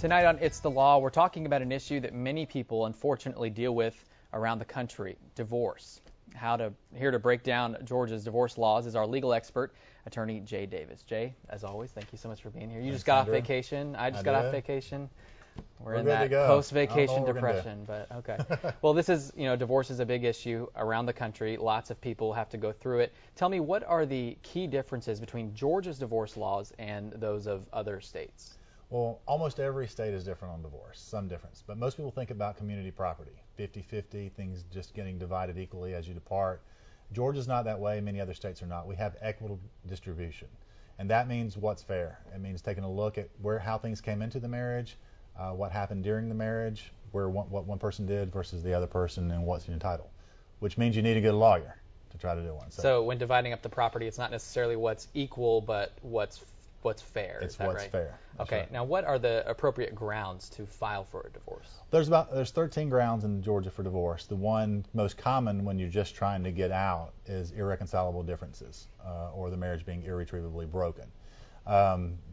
Tonight on It's the Law, we're talking about an issue that many people unfortunately deal with around the country, divorce. Here to break down Georgia's divorce laws is our legal expert, attorney Jay Davis. Jay, as always, thank you so much for being here. You just got off vacation. I just got off vacation. We're in that post-vacation depression, but okay. Well, divorce is a big issue around the country. Lots of people have to go through it. Tell me, what are the key differences between Georgia's divorce laws and those of other states? Well, almost every state is different on divorce, some difference. But most people think about community property, 50-50, things just getting divided equally as you depart. Georgia's not that way. Many other states are not. We have equitable distribution. And that means what's fair. It means taking a look at how things came into the marriage, what happened during the marriage, what one person did versus the other person, and what's entitled, which means you need to get a lawyer to try to do one. So when dividing up the property, it's not necessarily what's equal, but what's fair. It's what's right? fair. That's okay. Right. Now, what are the appropriate grounds to file for a divorce? There's 13 grounds in Georgia for divorce. The one most common when you're just trying to get out is irreconcilable differences, or the marriage being irretrievably broken.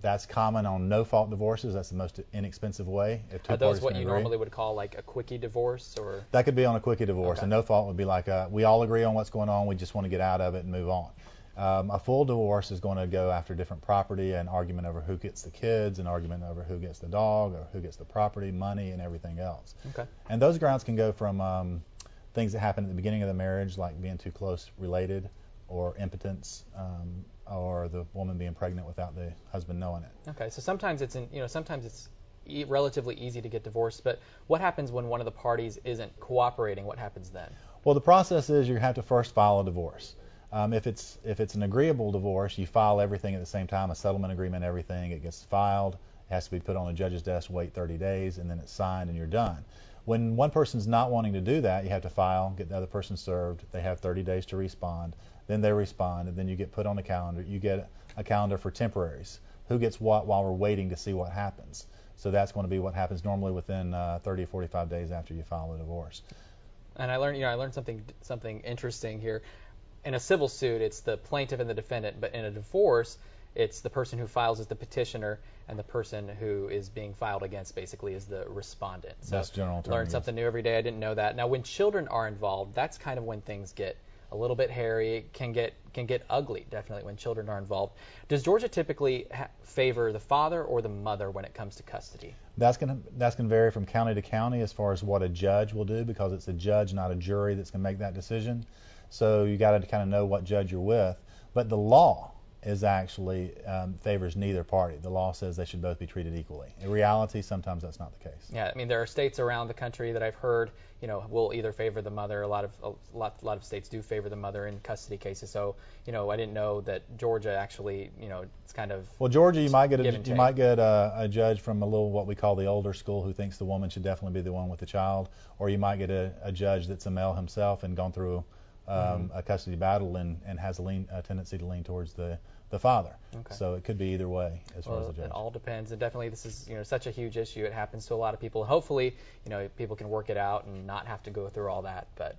That's common on no-fault divorces. That's the most inexpensive way. If two Are those parties what can you agree. normally would call like a quickie divorce, or? That could be on a quickie divorce. Okay. A no-fault would be like we all agree on what's going on. We just want to get out of it and move on. A full divorce is going to go after different property, an argument over who gets the kids, an argument over who gets the dog, or who gets the property, money, and everything else. Okay. And those grounds can go from things that happen at the beginning of the marriage, like being too close related, or impotence, or the woman being pregnant without the husband knowing it. Okay. So sometimes it's relatively easy to get divorced, but what happens when one of the parties isn't cooperating? What happens then? Well, the process is you have to first file a divorce. If it's an agreeable divorce, you file everything at the same time, a settlement agreement, everything. It gets filed, it has to be put on a judge's desk, wait 30 days, and then it's signed and you're done. When one person's not wanting to do that, you have to file, get the other person served. They have 30 days to respond. Then they respond, and then you get put on a calendar. You get a calendar for temporaries. Who gets what while we're waiting to see what happens. So that's going to be what happens normally within 30 or 45 days after you file a divorce. And I learned something interesting here. In a civil suit, it's the plaintiff and the defendant, but in a divorce, it's the person who files as the petitioner, and the person who is being filed against basically is the respondent. So that's general term. Learn something new every day. I didn't know that. Now, when children are involved, that's kind of when things get a little bit hairy. It can get ugly, definitely, when children are involved. Does Georgia typically favor the father or the mother when it comes to custody? That's going to vary from county to county as far as what a judge will do, because it's a judge, not a jury, that's going to make that decision. So you got to kind of know what judge you're with. But the law is actually favors neither party. The law says they should both be treated equally. In reality, sometimes that's not the case. Yeah, I mean, there are states around the country that I've heard, will either favor the mother. A lot of states do favor the mother in custody cases. So, I didn't know that Georgia actually, it's kind of. Well, Georgia, you might get a judge from what we call the older school who thinks the woman should definitely be the one with the child, or you might get a judge that's a male himself and gone through a custody battle and has a tendency to lean towards the father. Okay. So it could be either way as far as the judge. It all depends, and definitely this is such a huge issue. It happens to a lot of people. Hopefully, people can work it out and not have to go through all that. But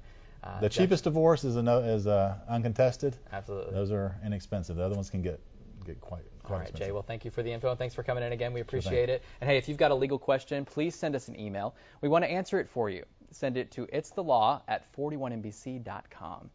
the cheapest divorce is uncontested. Absolutely. Those are inexpensive. The other ones can get quite all right, expensive. Jay. Well, thank you for the info, and thanks for coming in again. We appreciate it. And hey, if you've got a legal question, please send us an email. We want to answer it for you. Send it to itsthelaw@41nbc.com.